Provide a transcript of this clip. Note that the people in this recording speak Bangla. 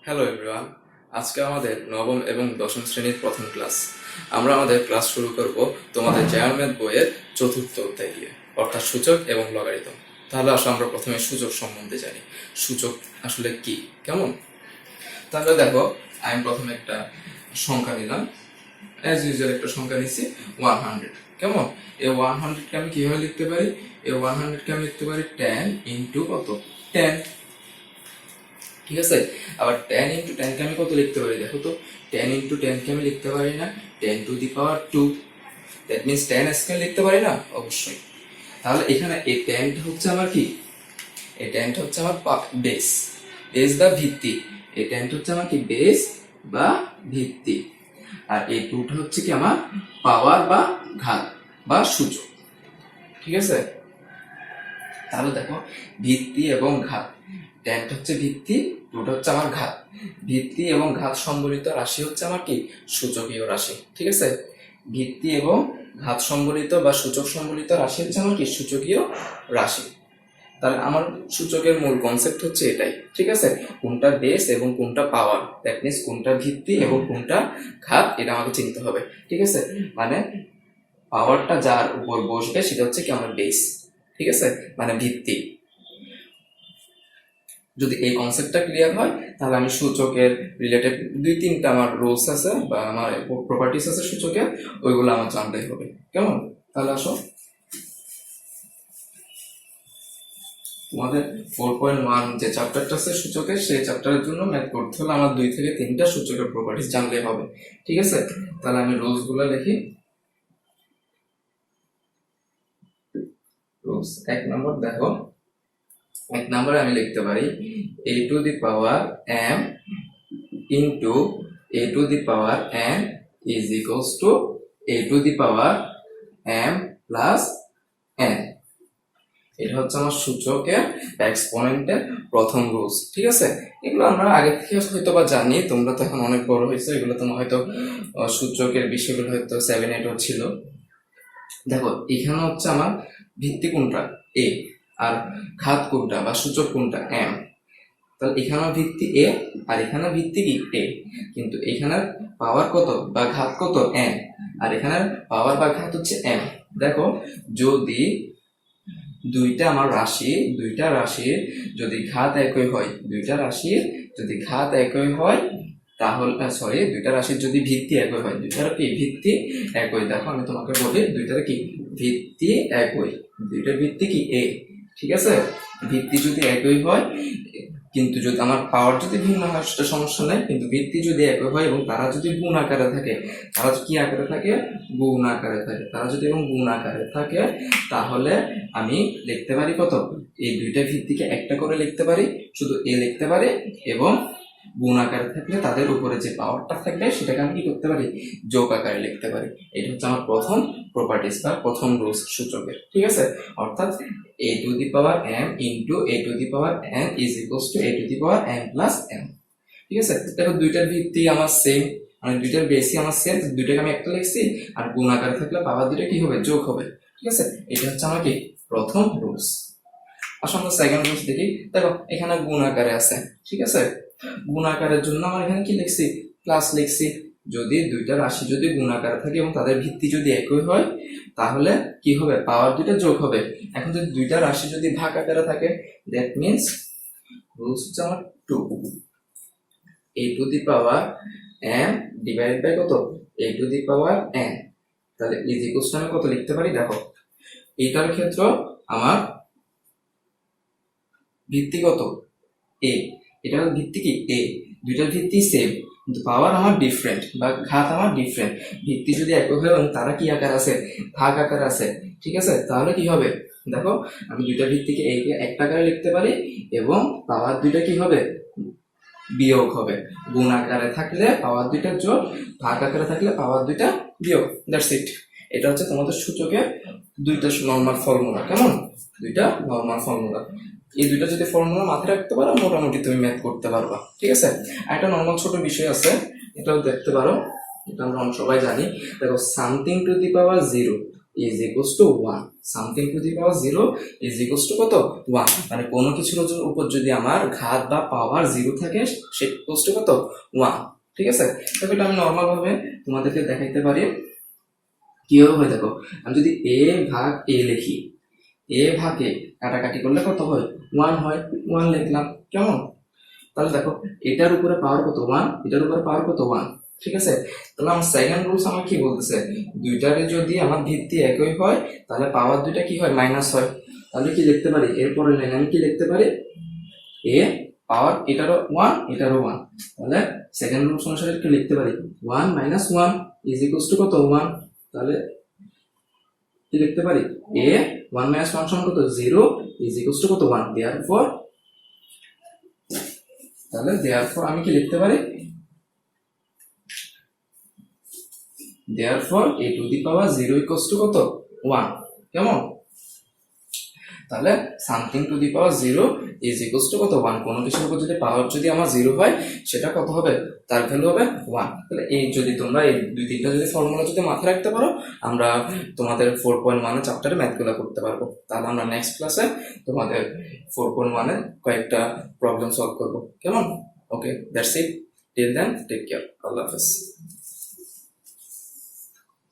হ্যালো এভরিওয়ান, আজকে আমাদের নবম এবং দশম শ্রেণীর প্রথম ক্লাস। আমরা আমাদের ক্লাস শুরু করব তোমাদের জেনারেল ম্যাথ বইয়ের চতুর্থ অধ্যায় দিয়ে, অর্থাৎ সূচক এবং লগারিদম। তাহলে আসলে আমরা প্রথমে সূচক সম্বন্ধে জানি। সূচক আসলে কি, কেমন? তাহলে দেখো, আমি প্রথমে একটা সংখ্যা নিলাম, অ্যাজ ইউজুয়াল একটা সংখ্যা নিচ্ছি 100। কেমন? এই 100কে আমি কিভাবে লিখতে পারি? এই 100কে আমি লিখতে পারি 10 ইন্টু কত? 10। ঠিক আছে, আবার 10 ইন্টু 10 কে আমি কত লিখতে পারি? দেখো তো, 10 ইন্টু 10 কে আমি লিখতে পারি না 10 two the power 2। That means 10 square লিখতে পারি না? অবশ্যই। তাহলে এখানে এই 10 হচ্ছে আমার কি? এই 10 হচ্ছে আমার বেস, বেস বা ভিত্তি। এই 10 হচ্ছে আমার কি? বেস বা ভিত্তি। আর এই 2টা হচ্ছে কি? আমার পাওয়ার বা ঘাত বা সূচক। ঠিক আছে, তাহলে দেখো, ভিত্তি এবং ঘাত, 10 হচ্ছে ভিত্তি, 2টা হচ্ছে আমার ঘাত। ভিত্তি এবং ঘাত সম্বলিত রাশি হচ্ছে আমার কি? সূচকীয় রাশি। ঠিক আছে, ভিত্তি এবং ঘাত সম্বলিত বা সূচক সম্বলিত রাশি হচ্ছে আমার কি? সূচকীয় রাশি। তাহলে আমার সূচকের মূল কনসেপ্ট হচ্ছে এটাই। ঠিক আছে, কোনটা বেস এবং কোনটা পাওয়ার, দ্যাট মিনস কোনটা ভিত্তি এবং কোনটা ঘাত, এটা আমাকে চিনতে হবে। ঠিক আছে, মানে পাওয়ারটা যার উপর বসবে সেটা হচ্ছে কি? আমার বেস। ঠিক আছে, মানে ভিত্তি। যদি এই কনসেপ্টটা ক্লিয়ার হয়, তাহলে আমি সূচকের রিলেটেড 2-3টা আমার রুলস আছে বা আমার প্রপার্টিস আছে সূচকের, ওইগুলো আমার জানতেই হবে। কেমন? তাহলে আসো, তোমাদের 4.1 যে চ্যাপ্টারটা আছে সূচকের, সেই চ্যাপ্টারের জন্য ম্যাথ করতে হলে আমার 2 থেকে 3টা সূচকের প্রপার্টিস জানলেই হবে। ঠিক আছে, তাহলে আমি রুলস গুলো লিখি। রুলস 1 নম্বর, দেখো, 1 নম্বরে আমি লিখতে পারি a to the power m into a to the power n is equals to a to the power m plus n। এটা হচ্ছে আমার সূচকের এক্সপোনেন্টের প্রথম রুলস। ঠিক আছে, এগুলো আমরা আগে থেকে হয়তো বা জানি, তোমরা তো এখন অনেক বড় হয়েছে, এগুলো তোমার হয়তো সূচকের বিষয়গুলো হয়তো 7-8 ছিল। দেখো, এখানে হচ্ছে আমার ভিত্তি কোনটা? a, আর ঘাত কোনটা বা সূচক কোনটা? m। তাহলে এখানে ভিত্তি এ আর এখানে ভিত্তি কি? এ। কিন্তু এখানে পাওয়ার কত বা ঘাত কত? এন। আর এখানে পাওয়ার বা ঘাত হচ্ছে এম। দেখো, যদি দুইটা রাশির যদি ঘাত একই হয়, তাহলে দুইটা রাশির যদি ভিত্তি একই হয়, দুইটার কি ভিত্তি একই। দেখো, আমি তোমাকে বলি, দুইটার কি ভিত্তি একই, দুইটার ভিত্তি কি? এ। ঠিক আছে, ভিত্তি যদি একই হয়, কিন্তু যদি আমার পাওয়ার যদি ভিন্ন হয় সেটা সমস্যা নেই, কিন্তু ভিত্তি যদি একই হয় এবং তারা যদি গুণ আকারে থাকে, তারা কি আকারে থাকে? গুণ আকারে থাকে। তারা যদি এবং গুণ আকারে থাকে, তাহলে আমি লিখতে পারি কত? এই দুইটা ভিত্তিকে একটা করে লিখতে পারি, শুধু এ লিখতে পারি, এবং গুণ আকারে থাকলে তাদের উপরে যে পাওয়ারটা থাকবে সেটাকে আমি কি করতে পারি? যোগ আকারে লিখতে পারি। এটা হচ্ছে আমার প্রথম প্রপার্টিস বা প্রথম রুলস সূচকের। ঠিক আছে, অর্থাৎ a to the power m into a to the power n is equals to a to the power n plus m। ঠিক আছে, দেখো, দুইটার ভিত্তি আমার সেম, মানে দুইটার বেসই আমার সেম, দুইটাকে আমি একটা লিখছি, আর গুণ আকারে থাকলে পাওয়ার দুইটা কি হবে? যোগ হবে। ঠিক আছে, এটা হচ্ছে আমার কি? প্রথম রুলস। আসলে আমরা সেকেন্ড রুলস দেখি। দেখো, এখানে গুণ আকারে আছে। ঠিক আছে, গুণ আকারের জন্য আমার এখানে কি লিখছি? প্লাস লিখছি। যদি দুইটা রাশি যদি গুণ আকারে থাকে এবং তাদের ভিত্তি যদি একই হয়, তাহলে কি হবে? পাওয়ার দুইটা যোগ হবে। এখন যদি দুইটা রাশি যদি ভাগ আকারে থাকে, দ্যাট মিনস রুলস হচ্ছে আমার 2 a to the power m divide by কত? a to the power n। তাহলে ইজ ইকুয়ালস টু আমি কত লিখতে পারি? দেখো, এইটার ক্ষেত্রে আমার ভিত্তি কত? a। এটার ভিত্তি কি? a। দুইটার ভিত্তি সেম, কিন্তু পাওয়ার আমার ডিফারেন্ট বা ঘাত আমার ডিফারেন্ট। ভিত্তি যদি একই হয় এবং তারা কি আকার আছে? ভাগ আকার আছে। ঠিক আছে, তাহলে কি হবে? দেখো, আমি দুইটা ভিত্তিকে একটা আকারে লিখতে পারি এবং পাওয়ার দুইটা কি হবে? বিয়োগ হবে। গুণ আকারে থাকলে পাওয়ার দুইটা যোগ, ভাগ আকারে থাকলে পাওয়ার দুইটা বিয়োগ। That's it. এটা হচ্ছে তোমাদের সূচকের দুইটা নর্মাল ফর্মুলা। কেমন? দুইটা নর্মাল ফর্মুলা। এই দুইটা যদি ফর্মুলা মাথায় রাখতে পারো, মোটামুটি তুমি ম্যাথ করতে পারবা। ঠিক আছে, একটা নর্মাল ছোট বিষয় আছে, এটাও দেখতে পারো, এটা আমরা সবাই জানি। দেখো, something to the power 0 is equals two 1, something to the power 0 is equals two কত 1, মানে কোনো কিছুর উপর যদি আমার ঘাত বা পাওয়ার 0 থাকে সে ইকুয়ালস টু কত 1। ঠিক আছে, তবে এটা আমি নর্মাল ভাবে তোমাদেরকে দেখাইতে পারি কিভাবে হয়। দেখো, আমি যদি a ভাগ a লিখি, a ভাগে কাটাকাটি করলে কত হয় 1 হয়, 1 লিখলাম। কেমন? তাহলে দেখো এটার উপরে পাওয়ার কত 1, এটার উপরে পাওয়ার কত 1। ঠিক আছে, তাহলে আমার সেকেন্ড রুলস আমার কি বলতেছে, দুইটারে যদি আমার ভিত্তি একই হয় তাহলে পাওয়ার দুইটা কি হয় মাইনাস হয়। তাহলে কি লিখতে পারি, এরপরে লাইন আমি কি লিখতে পারি, a পাওয়ার এটারও 1 এটারও 1, তাহলে সেকেন্ড রুলস অনুসারে কি লিখতে পারি 1 মাইনাস 1 ইজ ইকুয়ালস টু কত 1। তাহলে কি লিখতে পারি, a 1 মাইনাস 1 সমান কত 0 ইজ ইকুয়ালস টু কত 1। দেয়ারফর তাহলে দেয়ারফর আমি কি লিখতে পারি, therefore a to the power 0 equals to কত 1। কেমন? তাহলে something to the power 0 is equals two কত 1, কোনো কিছুর উপর যদি পাওয়ার যদি আমার 0 হয় সেটা কত হবে, তার ভ্যালু হবে 1। তাহলে এই যদি তোমরা এই দুই তিনটা যদি ফর্মুলা যদি মাথায় রাখতে পারো, আমরা তোমাদের 4.1 চ্যাপ্টারে ম্যাথগুলো করতে পারবো। তাহলে আমরা নেক্সট ক্লাসে তোমাদের 4.1 এর কয়েকটা প্রবলেম সলভ করবো। কেমন? Okay, that's it, till then take care, আল্লাহ হাফেজ।